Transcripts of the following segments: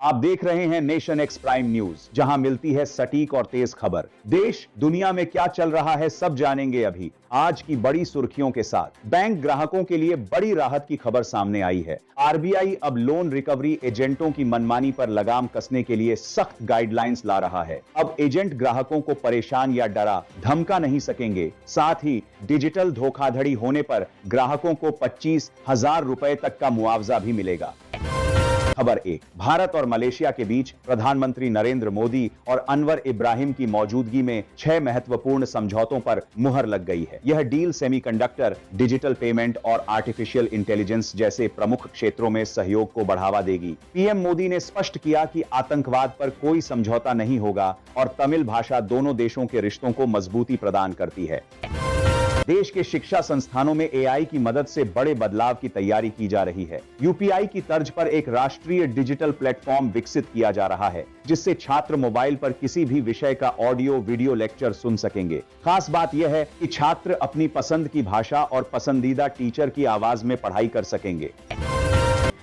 आप देख रहे हैं नेशन एक्स प्राइम न्यूज, जहां मिलती है सटीक और तेज खबर। देश दुनिया में क्या चल रहा है सब जानेंगे अभी आज की बड़ी सुर्खियों के साथ। बैंक ग्राहकों के लिए बड़ी राहत की खबर सामने आई है। आरबीआई अब लोन रिकवरी एजेंटों की मनमानी पर लगाम कसने के लिए सख्त गाइडलाइंस ला रहा है। अब एजेंट ग्राहकों को परेशान या डरा धमका नहीं सकेंगे। साथ ही डिजिटल धोखाधड़ी होने पर ग्राहकों को 25,000 रुपए तक का मुआवजा भी मिलेगा। खबर 1, भारत और मलेशिया के बीच प्रधानमंत्री नरेंद्र मोदी और अनवर इब्राहिम की मौजूदगी में 6 महत्वपूर्ण समझौतों पर मुहर लग गई है। यह डील सेमीकंडक्टर, डिजिटल पेमेंट और आर्टिफिशियल इंटेलिजेंस जैसे प्रमुख क्षेत्रों में सहयोग को बढ़ावा देगी। पीएम मोदी ने स्पष्ट किया कि आतंकवाद पर कोई समझौता नहीं होगा और तमिल भाषा दोनों देशों के रिश्तों को मजबूती प्रदान करती है। देश के शिक्षा संस्थानों में एआई की मदद से बड़े बदलाव की तैयारी की जा रही है। यूपीआई की तर्ज पर एक राष्ट्रीय डिजिटल प्लेटफॉर्म विकसित किया जा रहा है, जिससे छात्र मोबाइल पर किसी भी विषय का ऑडियो वीडियो लेक्चर सुन सकेंगे। खास बात यह है कि छात्र अपनी पसंद की भाषा और पसंदीदा टीचर की आवाज में पढ़ाई कर सकेंगे।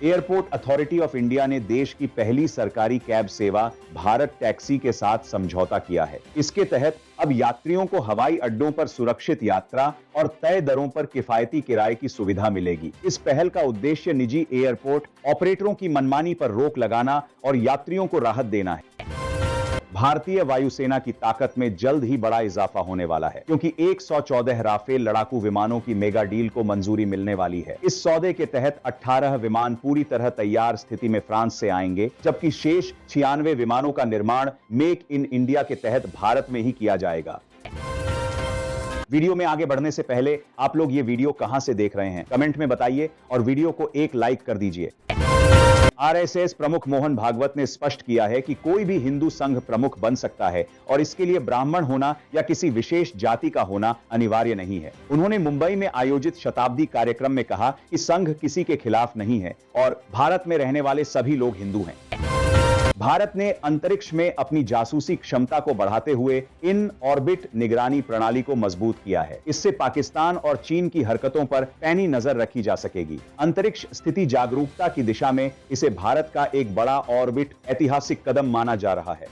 एयरपोर्ट अथॉरिटी ऑफ इंडिया ने देश की पहली सरकारी कैब सेवा भारत टैक्सी के साथ समझौता किया है। इसके तहत अब यात्रियों को हवाई अड्डों पर सुरक्षित यात्रा और तय दरों पर किफायती किराए की सुविधा मिलेगी। इस पहल का उद्देश्य निजी एयरपोर्ट ऑपरेटरों की मनमानी पर रोक लगाना और यात्रियों को राहत देना है। भारतीय वायुसेना की ताकत में जल्द ही बड़ा इजाफा होने वाला है, क्योंकि 114 राफेल लड़ाकू विमानों की मेगा डील को मंजूरी मिलने वाली है। इस सौदे के तहत 18 विमान पूरी तरह तैयार स्थिति में फ्रांस से आएंगे, जबकि शेष 96 विमानों का निर्माण मेक इन इंडिया के तहत भारत में ही किया जाएगा। वीडियो में आगे बढ़ने से पहले आप लोग ये वीडियो कहां से देख रहे हैं कमेंट में बताइए और वीडियो को एक लाइक कर दीजिए। आरएसएस प्रमुख मोहन भागवत ने स्पष्ट किया है कि कोई भी हिंदू संघ प्रमुख बन सकता है और इसके लिए ब्राह्मण होना या किसी विशेष जाति का होना अनिवार्य नहीं है। उन्होंने मुंबई में आयोजित शताब्दी कार्यक्रम में कहा कि संघ किसी के खिलाफ नहीं है और भारत में रहने वाले सभी लोग हिंदू हैं। भारत ने अंतरिक्ष में अपनी जासूसी क्षमता को बढ़ाते हुए इन ऑर्बिट निगरानी प्रणाली को मजबूत किया है। इससे पाकिस्तान और चीन की हरकतों पर पैनी नजर रखी जा सकेगी। अंतरिक्ष स्थिति जागरूकता की दिशा में इसे भारत का एक बड़ा ऑर्बिट ऐतिहासिक कदम माना जा रहा है।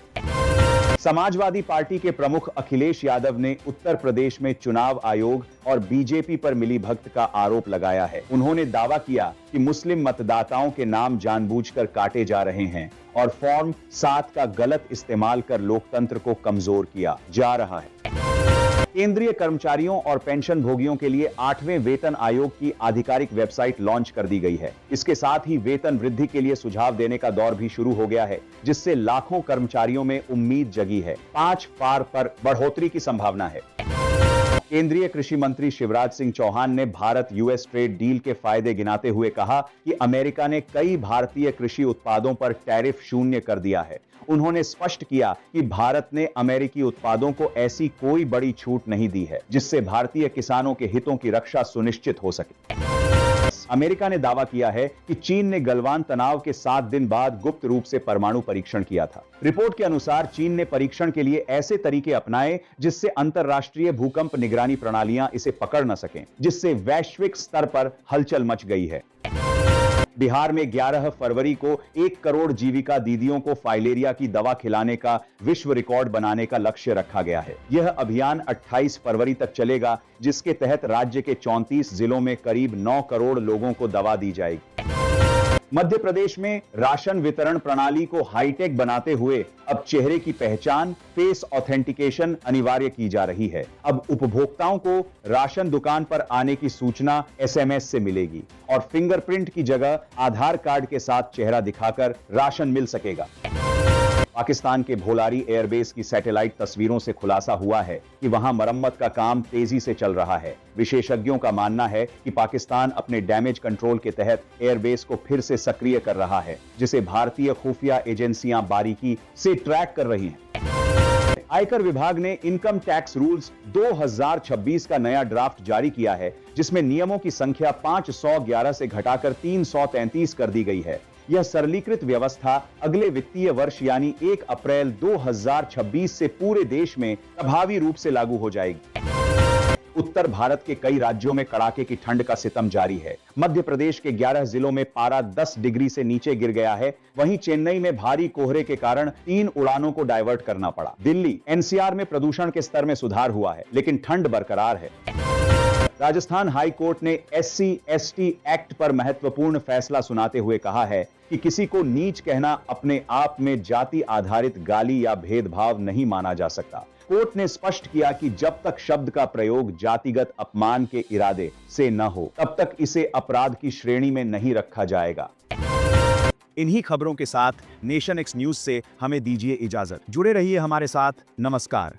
समाजवादी पार्टी के प्रमुख अखिलेश यादव ने उत्तर प्रदेश में चुनाव आयोग और बीजेपी पर मिलीभगत का आरोप लगाया है। उन्होंने दावा किया कि मुस्लिम मतदाताओं के नाम जानबूझकर काटे जा रहे हैं और फॉर्म 7 का गलत इस्तेमाल कर लोकतंत्र को कमजोर किया जा रहा है। केंद्रीय कर्मचारियों और पेंशन भोगियों के लिए 8वें वेतन आयोग की आधिकारिक वेबसाइट लॉन्च कर दी गई है। इसके साथ ही वेतन वृद्धि के लिए सुझाव देने का दौर भी शुरू हो गया है, जिससे लाखों कर्मचारियों में उम्मीद जगी है। 5 पार पर बढ़ोतरी की संभावना है। केंद्रीय कृषि मंत्री शिवराज सिंह चौहान ने भारत यूएस ट्रेड डील के फायदे गिनाते हुए कहा कि अमेरिका ने कई भारतीय कृषि उत्पादों पर टैरिफ शून्य कर दिया है। उन्होंने स्पष्ट किया कि भारत ने अमेरिकी उत्पादों को ऐसी कोई बड़ी छूट नहीं दी है जिससे भारतीय किसानों के हितों की रक्षा सुनिश्चित हो सके। अमेरिका ने दावा किया है कि चीन ने गलवान तनाव के 7 दिन बाद गुप्त रूप से परमाणु परीक्षण किया था। रिपोर्ट के अनुसार चीन ने परीक्षण के लिए ऐसे तरीके अपनाए जिससे अंतरराष्ट्रीय भूकंप निगरानी प्रणालियां इसे पकड़ न सकें, जिससे वैश्विक स्तर पर हलचल मच गई है। बिहार में 11 फरवरी को 1 करोड़ जीविका दीदियों को फाइलेरिया की दवा खिलाने का विश्व रिकॉर्ड बनाने का लक्ष्य रखा गया है। यह अभियान 28 फरवरी तक चलेगा, जिसके तहत राज्य के 34 जिलों में करीब 9 करोड़ लोगों को दवा दी जाएगी। मध्य प्रदेश में राशन वितरण प्रणाली को हाईटेक बनाते हुए अब चेहरे की पहचान, फेस ऑथेंटिकेशन अनिवार्य की जा रही है। अब उपभोक्ताओं को राशन दुकान पर आने की सूचना एसएमएस से मिलेगी और फिंगरप्रिंट की जगह आधार कार्ड के साथ चेहरा दिखाकर राशन मिल सकेगा। पाकिस्तान के भोलारी एयरबेस की सैटेलाइट तस्वीरों से खुलासा हुआ है कि वहां मरम्मत का काम तेजी से चल रहा है। विशेषज्ञों का मानना है कि पाकिस्तान अपने डैमेज कंट्रोल के तहत एयरबेस को फिर से सक्रिय कर रहा है, जिसे भारतीय खुफिया एजेंसियां बारीकी से ट्रैक कर रही हैं। आयकर विभाग ने इनकम टैक्स रूल्स 2026 का नया ड्राफ्ट जारी किया है, जिसमें नियमों की संख्या 511 से घटाकर 333 कर दी गई है। यह सरलीकृत व्यवस्था अगले वित्तीय वर्ष यानी 1 अप्रैल 2026 से पूरे देश में प्रभावी रूप से लागू हो जाएगी। उत्तर भारत के कई राज्यों में कड़ाके की ठंड का सितम जारी है। मध्य प्रदेश के 11 जिलों में पारा 10 डिग्री से नीचे गिर गया है। वहीं चेन्नई में भारी कोहरे के कारण 3 उड़ानों को डायवर्ट करना पड़ा। दिल्ली एनसीआर में प्रदूषण के स्तर में सुधार हुआ है, लेकिन ठंड बरकरार है। राजस्थान हाई कोर्ट ने SC/ST एक्ट पर महत्वपूर्ण फैसला सुनाते हुए कहा है कि किसी को नीच कहना अपने आप में जाति आधारित गाली या भेदभाव नहीं माना जा सकता। कोर्ट ने स्पष्ट किया कि जब तक शब्द का प्रयोग जातिगत अपमान के इरादे से न हो, तब तक इसे अपराध की श्रेणी में नहीं रखा जाएगा। इन्हीं खबरों के साथ नेशन एक्स न्यूज से हमें दीजिए इजाजत। जुड़े रहिए हमारे साथ। नमस्कार।